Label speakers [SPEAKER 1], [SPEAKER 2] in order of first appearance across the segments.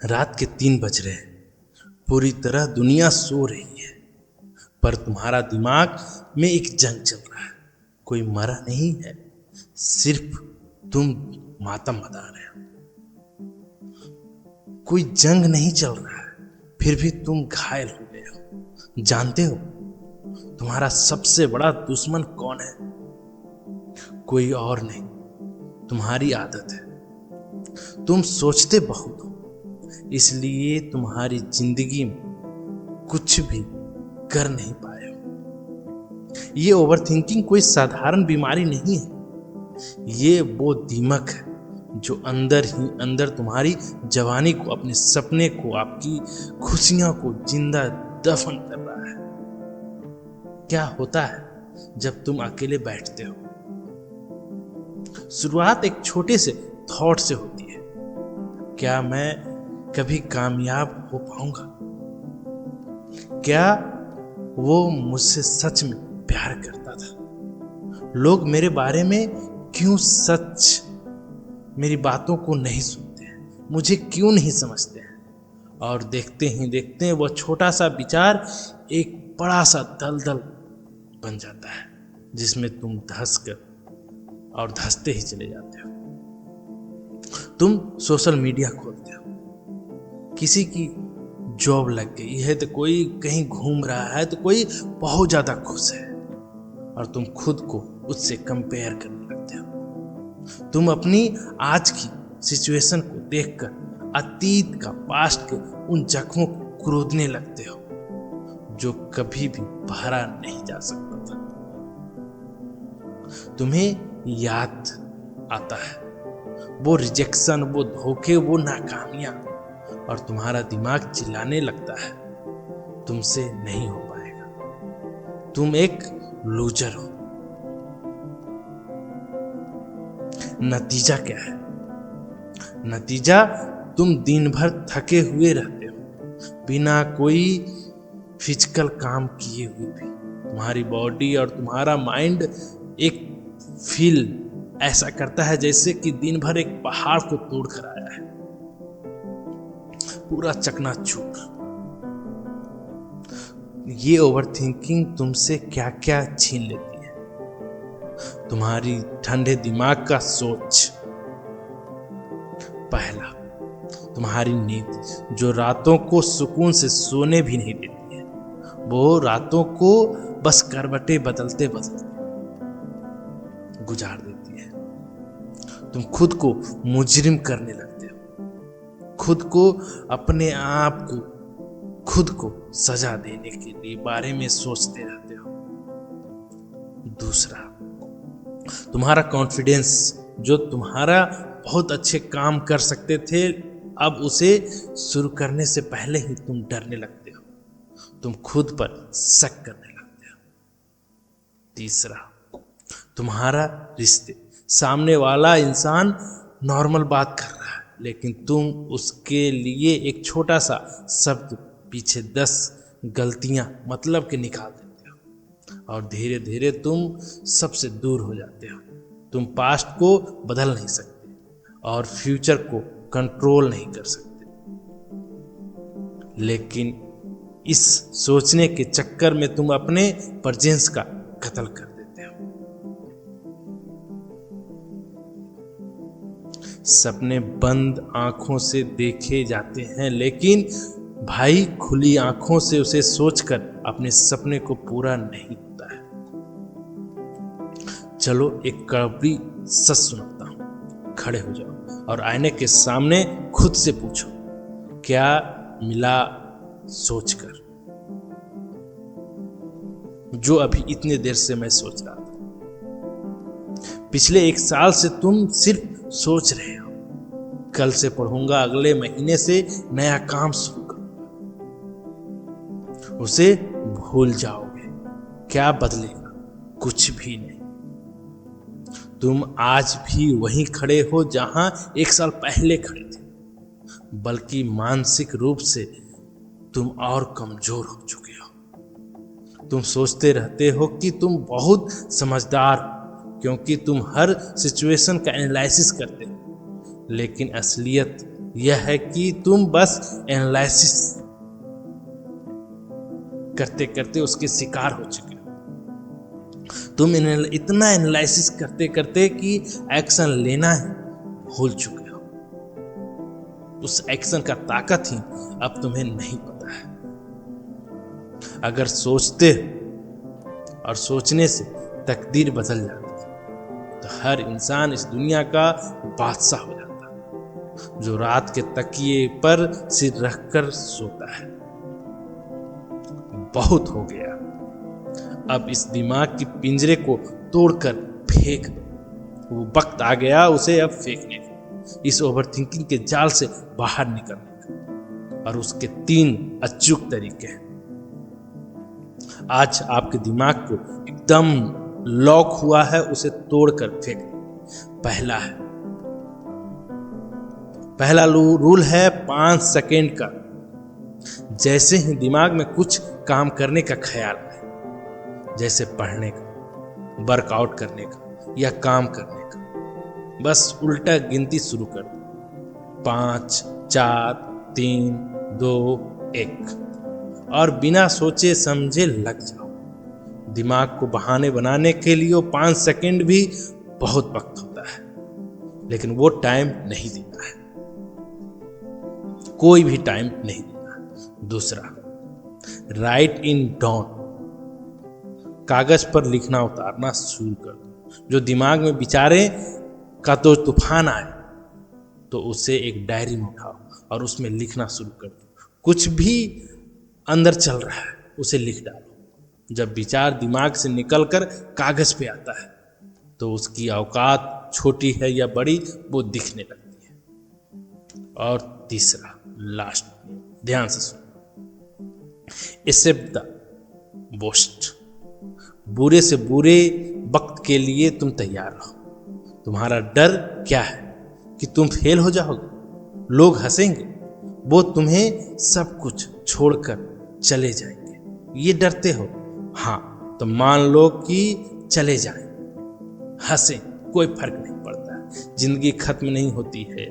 [SPEAKER 1] रात के 3 बज रहे हैं। पूरी तरह दुनिया सो रही है, पर तुम्हारा दिमाग में एक जंग चल रहा है। कोई मरा नहीं है, सिर्फ तुम मातम मना रहे हो। कोई जंग नहीं चल रहा है, फिर भी तुम घायल हो गए हो। जानते हो तुम्हारा सबसे बड़ा दुश्मन कौन है? कोई और नहीं, तुम्हारी आदत है। तुम सोचते बहुत हो, इसलिए तुम्हारी जिंदगी में कुछ भी कर नहीं पाए हो। ये ओवरथिंकिंग कोई साधारण बीमारी नहीं है। ये वो दीमक है जो अंदर ही अंदर तुम्हारी जवानी को, अपने सपने को, आपकी खुशियों को जिंदा दफन कर रहा है। क्या होता है जब तुम अकेले बैठते हो? शुरुआत एक छोटे से थॉट से होती है। क्या मैं कभी कामयाब हो पाऊंगा? क्या वो मुझसे सच में प्यार करता था? लोग मेरे बारे में क्यों सच मेरी बातों को नहीं सुनते हैं? मुझे क्यों नहीं समझते हैं? और देखते ही देखते वो छोटा सा विचार एक बड़ा सा दलदल बन जाता है, जिसमें तुम धंस कर और धंसते ही चले जाते हो। तुम सोशल मीडिया खोलते हो, किसी की जॉब लग गई है तो कोई कहीं घूम रहा है तो कोई बहुत ज्यादा खुश है, और तुम खुद को उससे कंपेयर करने लगते हो। तुम अपनी आज की सिचुएशन को देखकर अतीत का, पास्ट के उन जख्मों को क्रोधने लगते हो जो कभी भी भरा नहीं जा सकता था। तुम्हें याद आता है वो रिजेक्शन, वो धोखे, वो नाकामियां, और तुम्हारा दिमाग चिल्लाने लगता है तुमसे नहीं हो पाएगा, तुम एक लूजर हो। नतीजा क्या है? नतीजा तुम दिन भर थके हुए रहते हो, बिना कोई फिजिकल काम किए हुए भी। तुम्हारी बॉडी और तुम्हारा माइंड एक फील ऐसा करता है जैसे कि दिन भर एक पहाड़ को तोड़ कर आया है, पूरा चकनाचूर। ये ओवरथिंकिंग तुमसे क्या क्या छीन लेती है? तुम्हारी ठंडे दिमाग का सोच। पहला, तुम्हारी नींद जो रातों को सुकून से सोने भी नहीं देती है। वो रातों को बस करवटें बदलते बदलते गुजार देती है। तुम खुद को मुजरिम करने लगते हो, खुद को, अपने आप को, खुद को सजा देने के लिए बारे में सोचते रहते हो। दूसरा, तुम्हारा कॉन्फिडेंस जो तुम्हारा बहुत अच्छे काम कर सकते थे, अब उसे शुरू करने से पहले ही तुम डरने लगते हो, तुम खुद पर शक करने लगते हो। तीसरा, तुम्हारा रिश्ते, सामने वाला इंसान नॉर्मल बात कर रहा है, लेकिन तुम उसके लिए एक छोटा सा शब्द पीछे 10 गलतियां मतलब के निकाल देते हो, और धीरे धीरे तुम सबसे दूर हो जाते हो। तुम पास्ट को बदल नहीं सकते और फ्यूचर को कंट्रोल नहीं कर सकते, लेकिन इस सोचने के चक्कर में तुम अपने प्रेजेंस का कत्ल कर देते हो। सपने बंद आंखों से देखे जाते हैं, लेकिन भाई खुली आंखों से उसे सोचकर अपने सपने को पूरा नहीं होता है। चलो एक कड़वी सच सुनाता हूं। खड़े हो जाओ और आईने के सामने खुद से पूछो, क्या मिला सोचकर जो अभी इतने देर से मैं सोच रहा था? पिछले 1 साल से तुम सिर्फ सोच रहे हो, कल से पढ़ूंगा, अगले महीने से नया काम शुरू करूंगा। उसे भूल जाओगे। क्या बदलेगा? कुछ भी नहीं। तुम आज भी वहीं खड़े हो जहां 1 साल पहले खड़े थे, बल्कि मानसिक रूप से तुम और कमजोर हो चुके हो। तुम सोचते रहते हो कि तुम बहुत समझदार हो, क्योंकि तुम हर सिचुएशन का एनालिसिस करते हो, लेकिन असलियत यह है कि तुम बस एनालिसिस करते करते उसके शिकार हो चुके हो। तुम इतना एनालिसिस करते करते कि एक्शन लेना ही भूल चुके हो। उस एक्शन का ताकत ही अब तुम्हें नहीं पता है। अगर सोचते और सोचने से तकदीर बदल जाती तो हर इंसान इस दुनिया का बादशाह हो जाता, जो रात के तकिए पर सिर रखकर सोता है। बहुत हो गया, अब इस दिमाग की पिंजरे को तोड़कर फेंक दो। वो वक्त आ गया उसे अब फेंकने का, इस ओवरथिंकिंग के जाल से बाहर निकलने का। और उसके 3 अचूक तरीके हैं। आज आपके दिमाग को एकदम लॉक हुआ है, उसे तोड़कर फेंक दो। पहला रूल है 5 सेकेंड का। जैसे ही दिमाग में कुछ काम करने का ख्याल आए, जैसे पढ़ने का, वर्कआउट करने का या काम करने का, बस उल्टा गिनती शुरू कर दो। 5, 4, 3, 2, 1 और बिना सोचे समझे लग जाओ। दिमाग को बहाने बनाने के लिए 5 सेकेंड भी बहुत वक्त होता है, लेकिन वो टाइम नहीं देना है, कोई भी टाइम नहीं देना। दूसरा, राइट इन डाउन, कागज पर लिखना उतारना शुरू कर दो। जो दिमाग में विचारे का तो तूफान आए तो उसे एक डायरी में उठाओ और उसमें लिखना शुरू कर दो। कुछ भी अंदर चल रहा है उसे लिख डालो। जब विचार दिमाग से निकलकर कागज पे आता है तो उसकी औकात छोटी है या बड़ी वो दिखने लगती है। और तीसरा, लास्ट, ध्यान से सुनो, एक्सेप्ट द वर्स्ट। बुरे से बुरे वक्त के लिए तुम तैयार रहो। तुम्हारा डर क्या है? कि तुम फेल हो जाओगे, लोग हंसेंगे, वो तुम्हें सब कुछ छोड़कर चले जाएंगे, ये डरते हो? हाँ, तो मान लो कि चले जाएं, हंसे, कोई फर्क नहीं पड़ता है, जिंदगी खत्म नहीं होती है।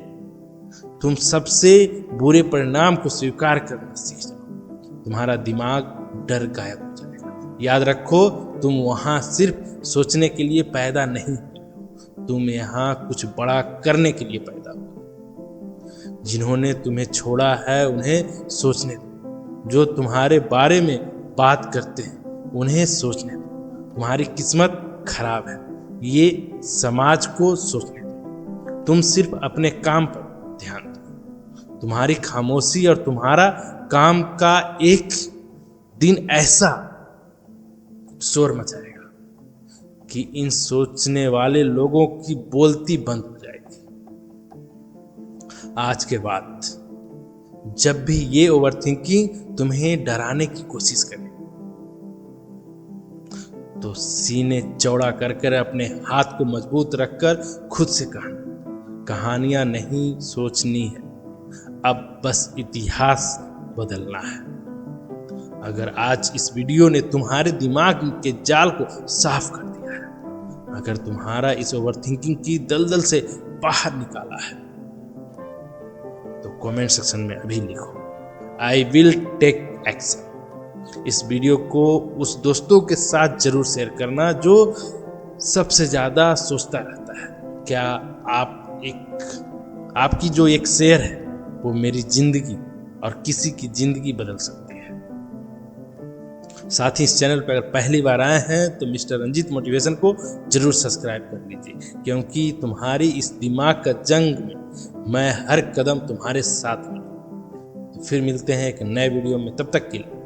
[SPEAKER 1] तुम सबसे बुरे परिणाम को स्वीकार करना सीख जाओ, तुम्हारा दिमाग डर गायब हो जाएगा। याद रखो, तुम वहां सिर्फ सोचने के लिए पैदा नहीं हो, तुम यहाँ कुछ बड़ा करने के लिए पैदा हो। जिन्होंने तुम्हें छोड़ा है उन्हें सोचने दो, जो तुम्हारे बारे में बात करते हैं उन्हें सोचने दो। तुम्हारी किस्मत खराब है, ये समाज को सोचने दो। तुम सिर्फ अपने काम पर ध्यान दो। तुम्हारी खामोशी और तुम्हारा काम का एक दिन ऐसा शोर मचाएगा कि इन सोचने वाले लोगों की बोलती बंद हो जाएगी। आज के बाद जब भी ये ओवरथिंकिंग तुम्हें डराने की कोशिश करे तो सीने चौड़ा कर अपने हाथ को मजबूत रखकर खुद से कहानियां नहीं सोचनी है, अब बस इतिहास बदलना है। अगर आज इस वीडियो ने तुम्हारे दिमाग के जाल को साफ कर दिया है, अगर तुम्हारा इस ओवरथिंकिंग की दलदल से बाहर निकाला है, तो कमेंट सेक्शन में अभी लिखो, आई विल टेक एक्शन। इस वीडियो को उस दोस्तों के साथ जरूर शेयर करना जो सबसे ज्यादा सोचता रहता है। क्या आपकी जो एक शेयर है वो मेरी जिंदगी और किसी की जिंदगी बदल सकती है। साथ ही इस चैनल पर अगर पहली बार आए हैं तो मिस्टर रंजीत मोटिवेशन को जरूर सब्सक्राइब कर लीजिए, क्योंकि तुम्हारी इस दिमाग का जंग में मैं हर कदम तुम्हारे साथ हूँ। तो फिर मिलते हैं एक नए वीडियो में, तब तक के लिए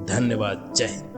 [SPEAKER 1] धन्यवाद। जय हिंद।